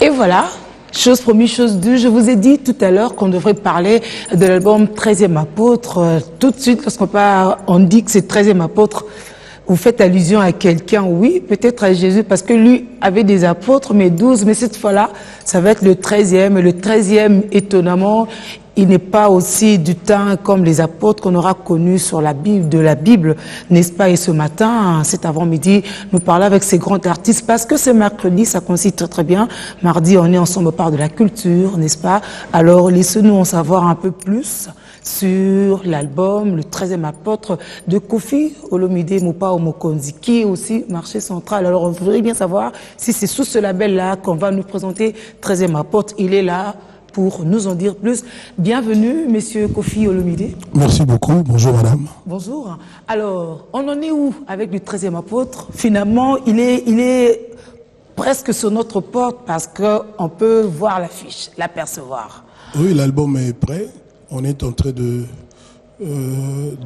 Et voilà, chose promise, chose due. Je vous ai dit tout à l'heure qu'on devrait parler de l'album 13e apôtre. Tout de suite, on dit que c'est 13e apôtre, vous faites allusion à quelqu'un, oui, peut-être à Jésus, parce que lui avait des apôtres, mais 12, mais cette fois-là, ça va être le 13e. Et le 13e, étonnamment, il n'est pas aussi du temps comme les apôtres qu'on aura connus sur la Bible, de la Bible, n'est-ce pas? Et ce matin, cet avant-midi, nous parlons avec ces grands artistes parce que ce mercredi, ça coïncide très très bien. Mardi, on est ensemble au parc de la culture, n'est-ce pas? Alors, laissez-nous en savoir un peu plus sur l'album, le 13e apôtre de Koffi Olomide Mopao Mokonzi, qui est aussi marché central. Alors, on voudrait bien savoir si c'est sous ce label-là qu'on va nous présenter 13e apôtre. Il est là pour nous en dire plus. Bienvenue, monsieur Koffi Olomide. Merci beaucoup. Bonjour, madame. Bonjour. Alors, on en est où avec le 13e apôtre? Finalement, il est presque sur notre porte parce qu'on peut voir l'affiche, l'apercevoir. Oui, l'album est prêt. On est en train de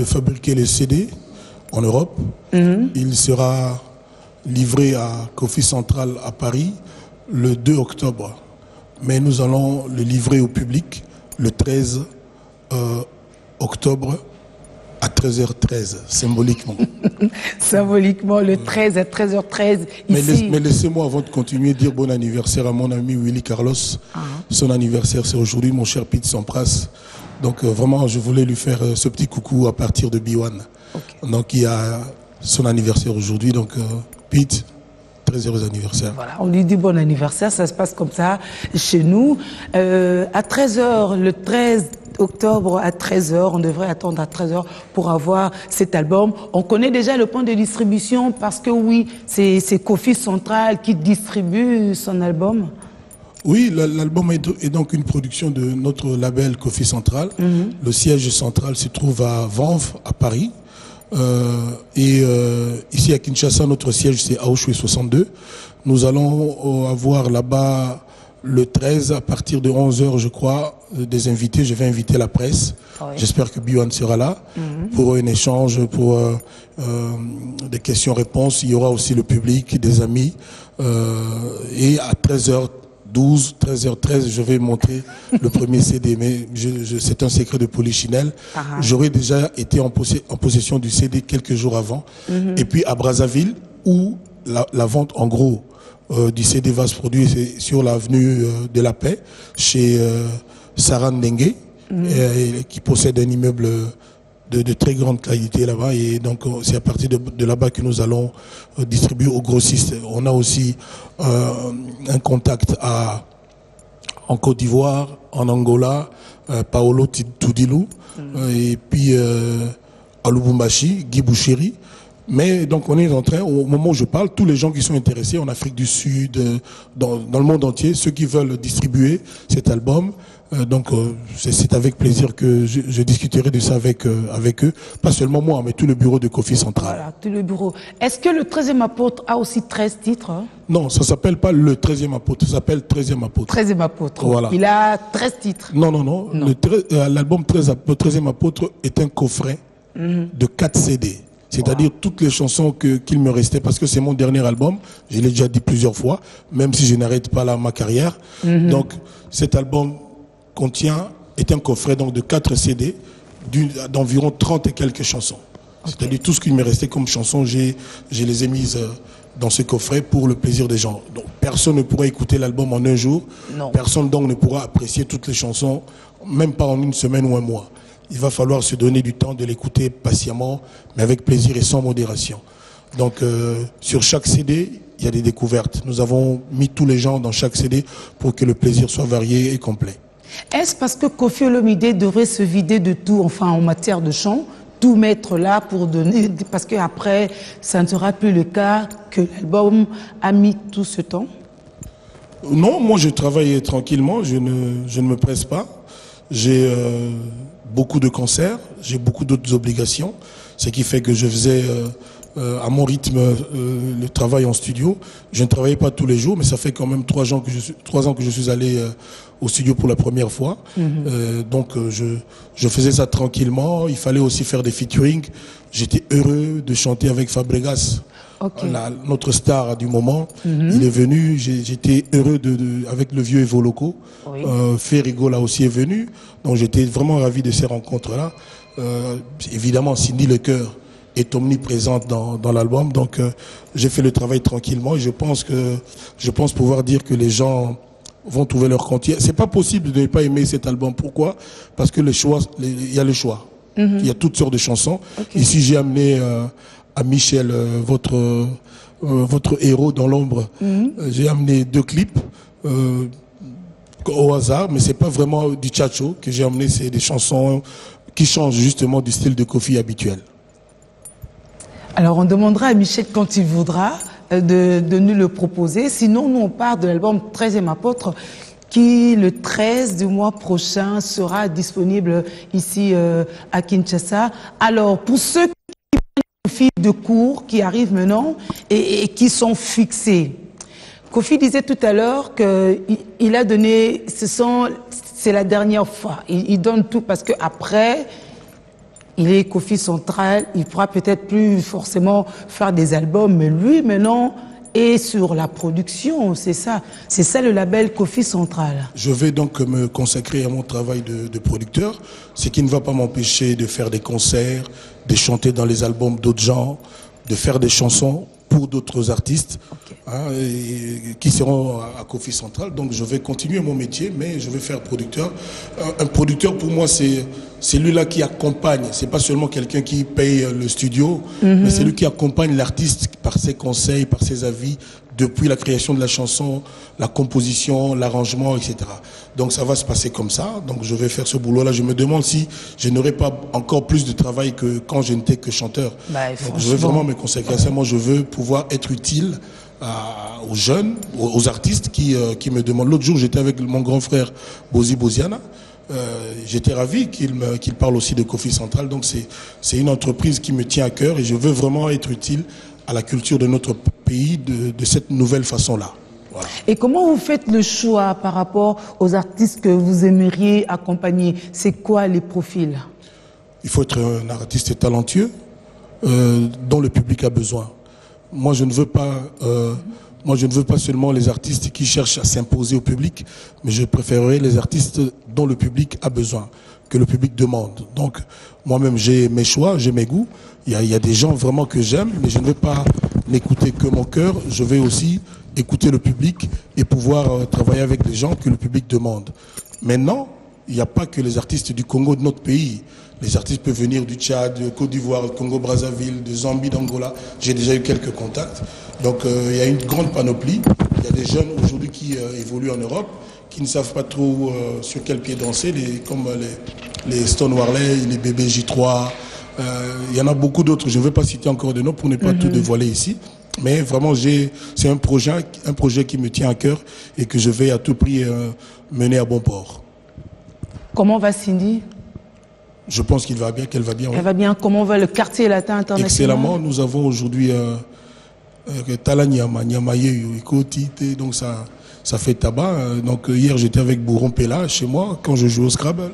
fabriquer les CD en Europe. Il sera livré à Koffi Central à Paris le 2 octobre. Mais nous allons le livrer au public le 13 octobre à 13h13, symboliquement. Symboliquement, le 13 à 13h13, ici. Mais laissez-moi, avant de continuer, dire bon anniversaire à mon ami Willy Carlos. Son anniversaire, c'est aujourd'hui, mon cher Pete Sampras. Donc vraiment, je voulais lui faire ce petit coucou à partir de B1. Okay. Donc il y a son anniversaire aujourd'hui. Donc Pete, très heureux anniversaire. Voilà, on lui dit bon anniversaire, ça se passe comme ça chez nous. À 13h, le 13 octobre à 13h, on devrait attendre à 13h pour avoir cet album. On connaît déjà le point de distribution parce que oui, c'est Koffi Central qui distribue son album. Oui, l'album est donc une production de notre label Koffi Central. Le siège central se trouve à Vanves, à Paris. Ici à Kinshasa, notre siège c'est Auschwitz 62. Nous allons avoir là-bas le 13 à partir de 11h, je crois, des invités. Je vais inviter la presse. Oui. J'espère que Biwan sera là pour un échange, pour des questions-réponses. Il y aura aussi le public, des amis. Et à 13h12, 13h13, je vais montrer le premier CD, mais c'est un secret de Polichinelle. J'aurais déjà été en possession du CD quelques jours avant. Et puis à Brazzaville, où la vente en gros du CD va se produire, c'est sur l'avenue de la Paix, chez Sarah Ndengue, qui possède un immeuble de très grande qualité là-bas, et donc c'est à partir de là-bas que nous allons distribuer aux grossistes. On a aussi un contact en Côte d'Ivoire, en Angola, Paolo Toudilou, et puis à Lubumbashi, Guy Bouchiri. Mais donc on est en train, au moment où je parle, tous les gens qui sont intéressés en Afrique du Sud, dans le monde entier, ceux qui veulent distribuer cet album, c'est avec plaisir que je discuterai de ça avec eux. Pas seulement moi, mais tout le bureau de Koffi Central. Voilà, tout le bureau. Est-ce que le 13e apôtre a aussi 13 titres hein? Non, ça ne s'appelle pas le 13e apôtre, ça s'appelle 13e apôtre. 13e apôtre, voilà. Il a 13 titres. Non. L'album 13e apôtre est un coffret de 4 CD. C'est-à-dire toutes les chansons qu'il me restait, parce que c'est mon dernier album, je l'ai déjà dit plusieurs fois, même si je n'arrête pas là ma carrière. Donc cet album est un coffret donc, de 4 CD d'environ 30 et quelques chansons. C'est-à-dire tout ce qu'il me restait comme chansons, je les ai mises dans ce coffret pour le plaisir des gens. Donc personne ne pourra écouter l'album en un jour, personne donc ne pourra apprécier toutes les chansons, même pas en une semaine ou un mois. Il va falloir se donner du temps de l'écouter patiemment, mais avec plaisir et sans modération. Donc, sur chaque CD, il y a des découvertes. Nous avons mis tous les genres dans chaque CD pour que le plaisir soit varié et complet. Est-ce parce que Koffi Olomide devrait se vider de tout, enfin en matière de chant, tout mettre là pour donner, parce qu'après, ça ne sera plus le cas que l'album a mis tout ce temps? Non, moi je travaille tranquillement, je ne me presse pas. J'ai beaucoup de concerts, j'ai beaucoup d'autres obligations, ce qui fait que je faisais à mon rythme le travail en studio. Je ne travaillais pas tous les jours, mais ça fait quand même 3 ans que je suis allé au studio pour la première fois. Donc je faisais ça tranquillement. Il fallait aussi faire des featuring. J'étais heureux de chanter avec Fabregas. notre star du moment. Il est venu, j'étais heureux avec le vieux Evo Loco. Oui. Ferrigo là aussi est venu, donc j'étais vraiment ravi de ces rencontres-là. Évidemment, Cindy Lecoeur est omniprésente dans l'album, donc j'ai fait le travail tranquillement et je pense pouvoir dire que les gens vont trouver leur compte. C'est pas possible de ne pas aimer cet album. Pourquoi? Parce que il y a le choix. Il y a toutes sortes de chansons. Ici, j'ai amené à Michel, votre héros dans l'ombre. J'ai amené 2 clips au hasard, mais c'est pas vraiment du tchatcho que j'ai amené, c'est des chansons qui changent justement du style de Kofi habituel. Alors on demandera à Michel quand il voudra de nous le proposer. Sinon, nous on part de l'album 13e apôtre qui le 13 du mois prochain sera disponible ici à Kinshasa. Alors pour ceux qui de cours qui arrivent maintenant et qui sont fixés. Kofi disait tout à l'heure qu'il a donné, c'est la dernière fois. Il donne tout parce qu'après, il est Kofi central, il pourra peut-être plus forcément faire des albums, mais lui maintenant est sur la production, c'est ça le label Kofi central. Je vais donc me consacrer à mon travail de producteur, ce qui ne va pas m'empêcher de faire des concerts, de chanter dans les albums d'autres gens, de faire des chansons pour d'autres artistes qui seront à Kofi Central. Donc je vais continuer mon métier, mais je vais faire producteur. Un producteur pour moi c'est celui-là qui accompagne, c'est pas seulement quelqu'un qui paye le studio, mais c'est lui qui accompagne l'artiste par ses conseils, par ses avis, depuis la création de la chanson, la composition, l'arrangement, etc. Donc ça va se passer comme ça, donc je vais faire ce boulot-là. Je me demande si je n'aurai pas encore plus de travail que quand je n'étais que chanteur. Donc, je veux vraiment me consacrer à ça. Moi je veux pouvoir être utile aux jeunes, aux artistes qui me demandent. L'autre jour j'étais avec mon grand frère Bozi Boziana. J'étais ravi qu'il parle aussi de Kofi Central. Donc c'est une entreprise qui me tient à cœur et je veux vraiment être utile à la culture de notre pays de cette nouvelle façon-là. Voilà. Et comment vous faites le choix par rapport aux artistes que vous aimeriez accompagner? C'est quoi les profils? Il faut être un artiste talentueux dont le public a besoin. Moi, je ne veux pas seulement les artistes qui cherchent à s'imposer au public, mais je préférerais les artistes dont le public a besoin, que le public demande. Donc, moi-même, j'ai mes choix, j'ai mes goûts. Il y a des gens vraiment que j'aime, mais je ne veux pas n'écouter que mon cœur. Je vais aussi écouter le public et pouvoir travailler avec les gens que le public demande. Maintenant, il n'y a pas que les artistes du Congo, de notre pays. Les artistes peuvent venir du Tchad, de Côte d'Ivoire, de Congo-Brazzaville, de Zambie, d'Angola. J'ai déjà eu quelques contacts. Donc il y a une grande panoplie. Il y a des jeunes aujourd'hui qui évoluent en Europe, qui ne savent pas trop sur quel pied danser, comme les Stone Warley, les bébés J3. Il y en a beaucoup d'autres. Je ne vais pas citer encore de noms pour ne pas tout dévoiler ici. Mais vraiment, c'est un projet qui me tient à cœur et que je vais à tout prix mener à bon port. Comment va Cindy? Je pense qu'elle va bien. Elle va bien. Comment va le quartier latin international? Excellemment. Nous avons aujourd'hui Talanyama, Nyamaye, donc ça fait tabac. Donc hier, j'étais avec Bourron Pella chez moi quand je joue au Scrabble.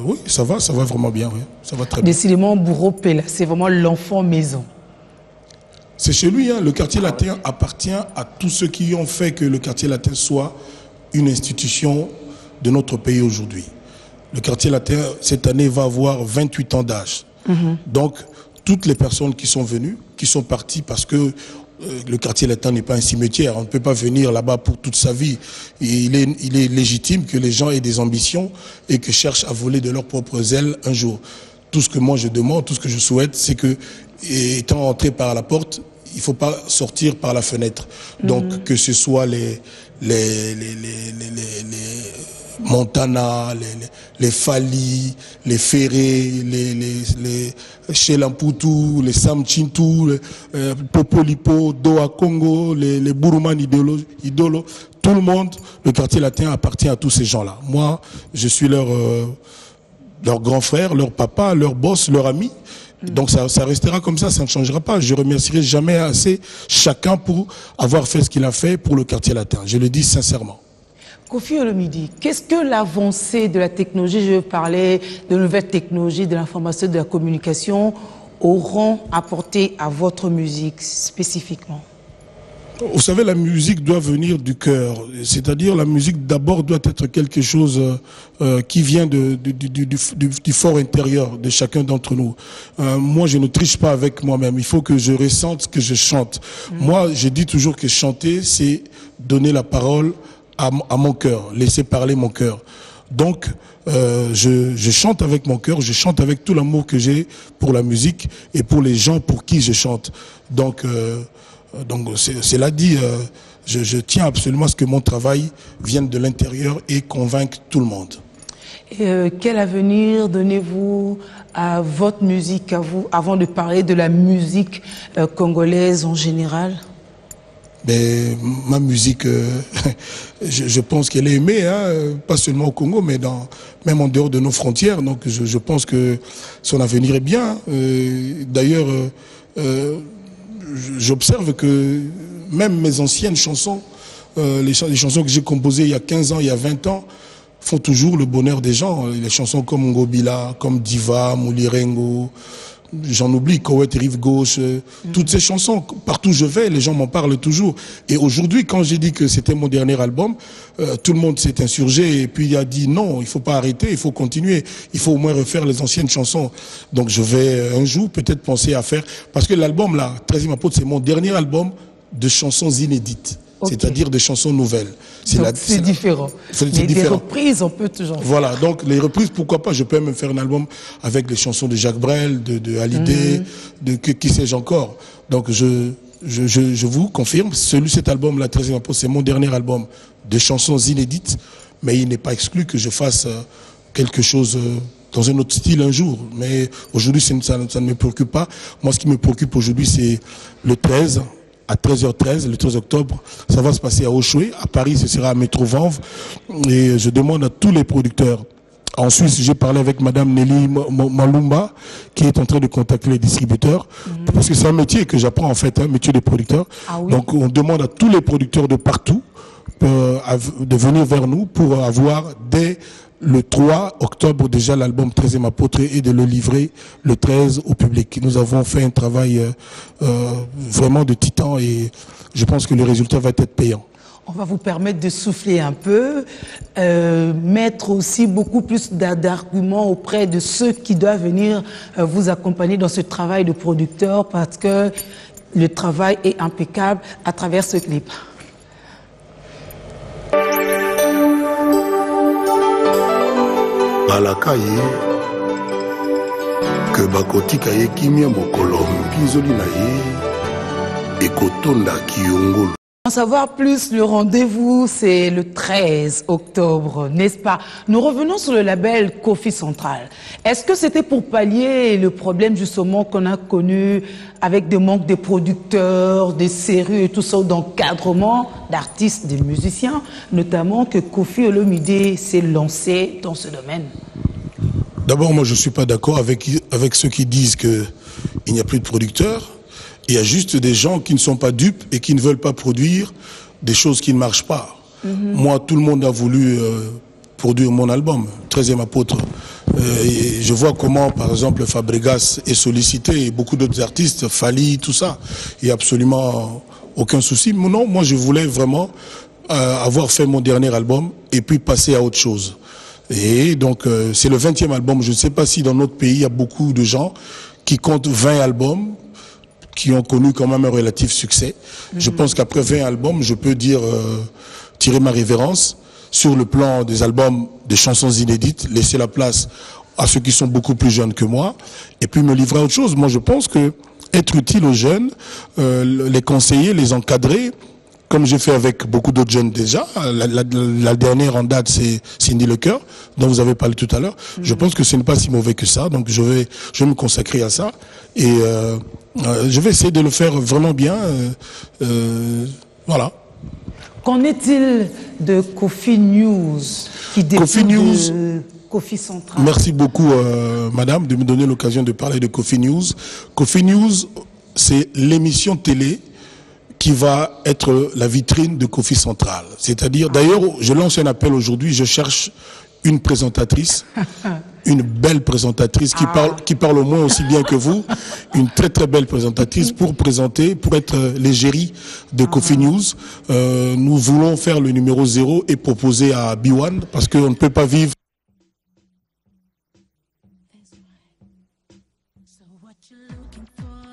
Oui, ça va vraiment bien. Oui. Ça va très bien. Décidément, Bourron Pella, c'est vraiment l'enfant maison. C'est chez lui. Le quartier latin appartient à tous ceux qui ont fait que le quartier latin soit une institution de notre pays aujourd'hui. Le quartier latin, cette année, va avoir 28 ans d'âge. Donc, toutes les personnes qui sont venues, qui sont parties parce que le quartier latin n'est pas un cimetière. On ne peut pas venir là-bas pour toute sa vie. Il est légitime que les gens aient des ambitions et que cherchent à voler de leurs propres ailes un jour. Tout ce que moi je demande, tout ce que je souhaite, c'est que, étant entré par la porte, il ne faut pas sortir par la fenêtre. Donc, que ce soit les Montana, les Fali, les Ferré, les Chelamputu, les Sam Chintu, les Popolipo, Doha Congo, les Buruman Idolo, tout le monde, le quartier latin appartient à tous ces gens-là. Moi, je suis leur grand frère, leur papa, leur boss, leur ami. Donc ça restera comme ça ne changera pas. Je remercierai jamais assez chacun pour avoir fait ce qu'il a fait pour le quartier latin. Je le dis sincèrement. Kofi Olomide, qu'est-ce que l'avancée de la technologie, je parlais de nouvelles technologies, de l'information, de la communication, auront apporté à votre musique spécifiquement? Vous savez, la musique doit venir du cœur. C'est-à-dire, la musique d'abord doit être quelque chose qui vient du fort intérieur de chacun d'entre nous. Moi, je ne triche pas avec moi-même. Il faut que je ressente ce que je chante. Moi, je dis toujours que chanter, c'est donner la parole à mon cœur, laisser parler mon cœur. Donc, je chante avec mon cœur, je chante avec tout l'amour que j'ai pour la musique et pour les gens pour qui je chante. Donc cela dit, je tiens absolument à ce que mon travail vienne de l'intérieur et convainque tout le monde. Et quel avenir donnez-vous à votre musique, à vous, avant de parler de la musique congolaise en général? Mais ma musique, je pense qu'elle est aimée, hein, pas seulement au Congo, mais même en dehors de nos frontières. Donc je pense que son avenir est bien. D'ailleurs, j'observe que même mes anciennes chansons, les chansons que j'ai composées il y a 15 ans, il y a 20 ans, font toujours le bonheur des gens. Les chansons comme Ngobila, comme Diva, Moulirengo, j'en oublie, Kowet, Rive Gauche, toutes ces chansons, partout où je vais, les gens m'en parlent toujours. Et aujourd'hui, quand j'ai dit que c'était mon dernier album, tout le monde s'est insurgé et puis il a dit non, il faut pas arrêter, il faut continuer, il faut au moins refaire les anciennes chansons. Donc je vais un jour peut-être penser à faire, parce que l'album là, 13e apôtre, c'est mon dernier album de chansons inédites. Okay. C'est-à-dire des chansons nouvelles. C'est différent. Mais des reprises, on peut toujours faire. Voilà, donc les reprises, pourquoi pas. Je peux même faire un album avec les chansons de Jacques Brel, de Hallyday, de qui sais-je encore. Donc je vous confirme, cet album, la 13e apôtre, c'est mon dernier album de chansons inédites, mais il n'est pas exclu que je fasse quelque chose dans un autre style un jour. Mais aujourd'hui, ça ne me préoccupe pas. Moi, ce qui me préoccupe aujourd'hui, c'est le 13, à 13h13, le 13 octobre, ça va se passer à Oshwe. À Paris, ce sera à Métro Vanves. Et je demande à tous les producteurs. En Suisse, j'ai parlé avec Madame Nelly Malumba, qui est en train de contacter les distributeurs. Parce que c'est un métier que j'apprends en fait, un métier de producteur. Ah oui. Donc on demande à tous les producteurs de partout de venir vers nous pour avoir dès le 3 octobre déjà l'album 13e apôtre et de le livrer le 13 au public. Nous avons fait un travail vraiment de titan et je pense que le résultat va être payant. On va vous permettre de souffler un peu, mettre aussi beaucoup plus d'arguments auprès de ceux qui doivent venir vous accompagner dans ce travail de producteur parce que le travail est impeccable à travers ce clip. Balaka ye que bakotika ye kimia mokolo mpinzoli na ye ekotonda kiyongolo. En savoir plus, le rendez-vous, c'est le 13 octobre, n'est-ce pas? Nous revenons sur le label Kofi Central. Est-ce que c'était pour pallier le problème justement qu'on a connu avec des manques de producteurs, des séries et tout ça, d'encadrement d'artistes, de musiciens, notamment que Kofi Olomide s'est lancé dans ce domaine? D'abord, moi je ne suis pas d'accord avec ceux qui disent qu'il n'y a plus de producteurs. Il y a juste des gens qui ne sont pas dupes et qui ne veulent pas produire des choses qui ne marchent pas. Moi, tout le monde a voulu produire mon album, 13e apôtre. Et je vois comment, par exemple, Fabregas est sollicité et beaucoup d'autres artistes, Fali, tout ça. Il n'y a absolument aucun souci. Mais non, moi, je voulais vraiment avoir fait mon dernier album et puis passer à autre chose. Et donc, c'est le 20e album. Je ne sais pas si dans notre pays, il y a beaucoup de gens qui comptent 20 albums, qui ont connu quand même un relatif succès. Je pense qu'après 20 albums, je peux dire, tirer ma révérence sur le plan des albums, des chansons inédites, laisser la place à ceux qui sont beaucoup plus jeunes que moi, et puis me livrer à autre chose. Moi, je pense que être utile aux jeunes, les conseiller, les encadrer, comme j'ai fait avec beaucoup d'autres jeunes déjà. La dernière en date, c'est Cindy Lecoeur, dont vous avez parlé tout à l'heure. Je pense que ce n'est pas si mauvais que ça, donc je vais me consacrer à ça. Et je vais essayer de le faire vraiment bien. Voilà. Qu'en est-il de Kofi News qui Kofi News, Kofi Central? Merci beaucoup, madame, de me donner l'occasion de parler de Kofi News. Kofi News, c'est l'émission télé qui va être la vitrine de Kofi Central. C'est-à-dire, d'ailleurs, je lance un appel aujourd'hui, je cherche une présentatrice une belle présentatrice qui parle au moins aussi bien que vous, une très très belle présentatrice pour être l'égérie de Coffee News. Nous voulons faire le numéro 0 et proposer à B1 parce qu'on ne peut pas vivre